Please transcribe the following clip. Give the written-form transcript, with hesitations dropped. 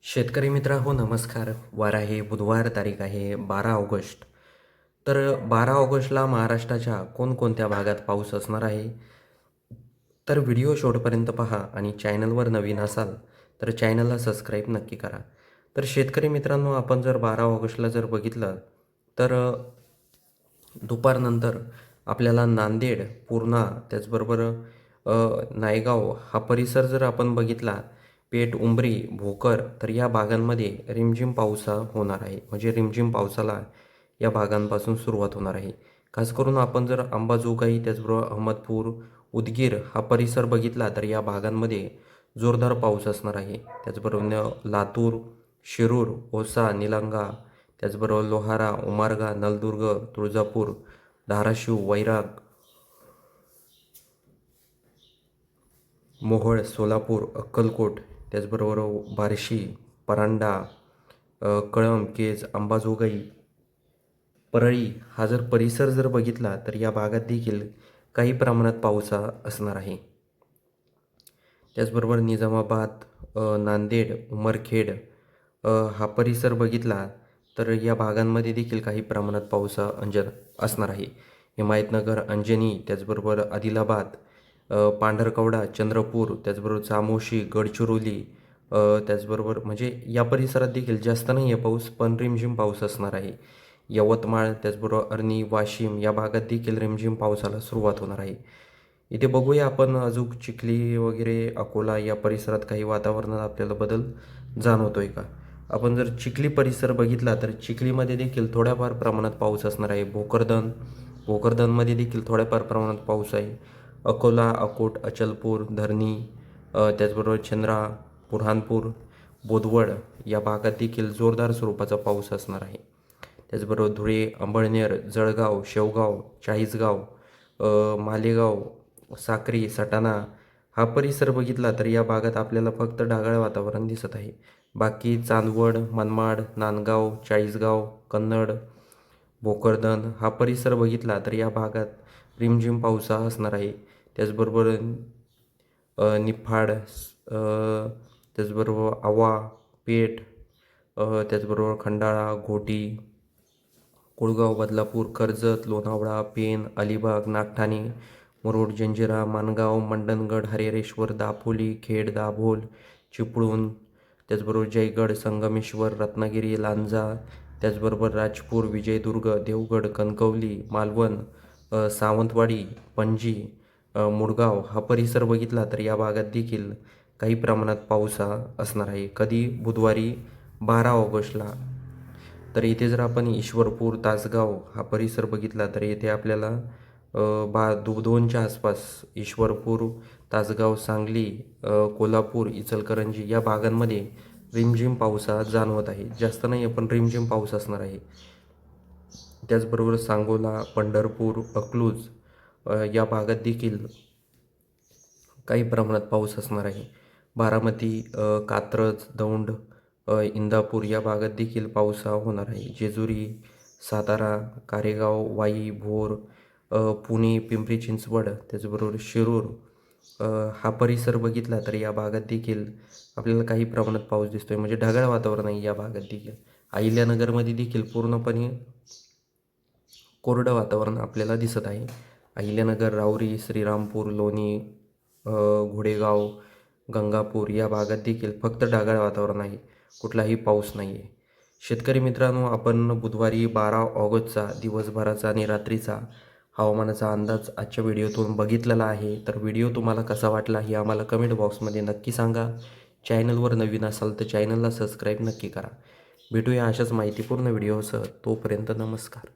शेतकरी मित्र हो नमस्कार. वार आहे बुधवार, तारीख आहे 12 ऑगस्ट. तर 12 ऑगस्टला महाराष्ट्राच्या कोणकोणत्या भागात पाऊस असणार आहे? तर व्हिडिओ शेवटपर्यंत पहा आणि चॅनलवर नवीन असाल तर चॅनलला सबस्क्राईब नक्की करा. तर शेतकरी मित्रांनो, आपण जर 12 ऑगस्टला जर बघितलं तर दुपारनंतर आपल्याला नांदेड, पूर्णा, त्याचबरोबर नायगाव हा परिसर जर आपण बघितला, पेठ, उंबरी, भोकर, तर या भागांमध्ये रिमझिम पाऊस होणार आहे. म्हणजे रिमझिम पावसाला या भागांपासून सुरुवात होणार आहे. खास करून आपण जर अंबाजोगाई, त्याचबरोबर अहमदपूर, उदगीर हा परिसर बघितला तर या भागांमध्ये जोरदार पाऊस असणार आहे. त्याचबरोबर लातूर, शिरूर, औसा, निलंगा, त्याचबरोबर लोहारा, उमरगा, नलदुर्ग, तुळजापूर, धाराशिव, वैराग, मोहोळ, सोलापूर, अक्कलकोट, त्याचबरोबर बार्शी, परांडा, कळंब, केज, अंबाजोगाई, परळी हा जर परिसर जर बघितला तर या भागात देखील काही प्रमाणात पाऊस असणार आहे. त्याचबरोबर निजामाबाद, नांदेड, उमरखेड हा परिसर बघितला तर या भागांमध्ये देखील काही प्रमाणात पाऊस असणार आहे. हिमायतनगर, अंजनी, त्याचबरोबर आदिलाबाद, पांढरकवडा, चंद्रपूर, त्याचबरोबर चामोशी, गडचिरोली, त्याचबरोबर म्हणजे या परिसरात देखील जास्त नाही आहे पाऊस, पण रिमझिम पाऊस असणार आहे. यवतमाळ, त्याचबरोबर अरणी, वाशिम या भागात देखील रिमझिम पावसाला सुरुवात होणार आहे. इथे बघूया आपण अजून चिखली वगैरे, अकोला या परिसरात काही वातावरणात आपल्याला बदल जाणवतोय का? आपण जर चिखली परिसर बघितला तर चिखलीमध्ये देखील थोड्याफार प्रमाणात पाऊस असणार आहे. भोकरदनमध्ये देखील थोड्याफार प्रमाणात पाऊस आहे. अकोला, अकोट, अचलपूर, धरणी, त्याचबरोबर चंद्रा, बुऱ्हाणपूर, बोदवड या भागात देखील जोरदार स्वरूपाचा पाऊस असणार आहे. त्याचबरोबर धुळे, अंबळनेर, जळगाव, शेवगाव, चाळीसगाव, मालेगाव, साक्री, सटाणा हा परिसर बघितला तर या भागात आपल्याला फक्त ढगाळ वातावरण दिसत आहे. बाकी चांदवड, मनमाड, नांदगाव, चाळीसगाव, कन्नड, भोकरदन हा परिसर बघितला तर या भागात रिमझिम पाऊस असणार आहे. त्याचबरोबर निफाड, त्याचबरोबर आवा, पेठ, त्याचबरोबर खंडाळा, घोटी, कुळगाव, बदलापूर, कर्जत, लोणावळा, पेण, अलिबाग, नागठाणे, मुरुड, जंजिरा, माणगाव, मंडणगड, हरिहरेश्वर, दापोली, खेड, दाभोळ, चिपळूण, त्याचबरोबर जयगड, संगमेश्वर, रत्नागिरी, लांजा, त्याचबरोबर राजपूर, विजयदुर्ग, देवगड, कणकवली, मालवण, सावंतवाडी, पणजी, मुळगाव हा परिसर बघितला तर या भागात देखील काही प्रमाणात पाऊस असणार आहे. कधी? बुधवारी 12 ऑगस्टला. तर इथे जर आपण ईश्वरपूर, तासगाव हा परिसर बघितला तर येथे आपल्याला 2च्या आसपास ईश्वरपूर, तासगाव, सांगली, कोल्हापूर, इचलकरंजी या भागांमध्ये रिमझिम पाऊस जाणवत आहे. जास्त नाही आहे पण रिमझिम पाऊस असणार आहे. त्याचबरोबर सांगोला, पंढरपूर, अकलूज या भागात देखील काही प्रमाणात पाऊस असणार आहे. बारामती, कात्रज, दौंड, इंदापूर या भागात देखील पाऊस होणार आहे. जेजुरी, सातारा, कारेगाव, वाई, भोर, पुणे, पिंपरी चिंचवड, त्याचबरोबर शिरूर हा परिसर बघितला तर या भागात देखील आपल्याला काही प्रमाणात पाऊस दिसतोय. म्हणजे ढगाळ वातावरण आहे या भागात देखील. अहिल्यानगरमध्ये देखील पूर्णपणे कोरडं वातावरण आपल्याला दिसत आहे. अहिल्यानगर, राऊरी, श्रीरामपूर, लोणी, घोडेगाव, गंगापूर या भागात देखील फक्त ढगाळ वातावरण आहे. कुठलाही पाऊस नाही आहे. शेतकरी मित्रांनो, आपण बुधवारी 12 ऑगस्टचा दिवसभराचा आणि रात्रीचा हवामानाचा अंदाज आजच्या व्हिडिओतून बघितलेला आहे. तर व्हिडिओ तुम्हाला कसा वाटला हे आम्हाला कमेंट बॉक्समध्ये नक्की सांगा. चॅनलवर नवीन असाल तर चॅनलला सबस्क्राईब नक्की करा. भेटूया अशाच माहितीपूर्ण व्हिडिओसह. तोपर्यंत नमस्कार.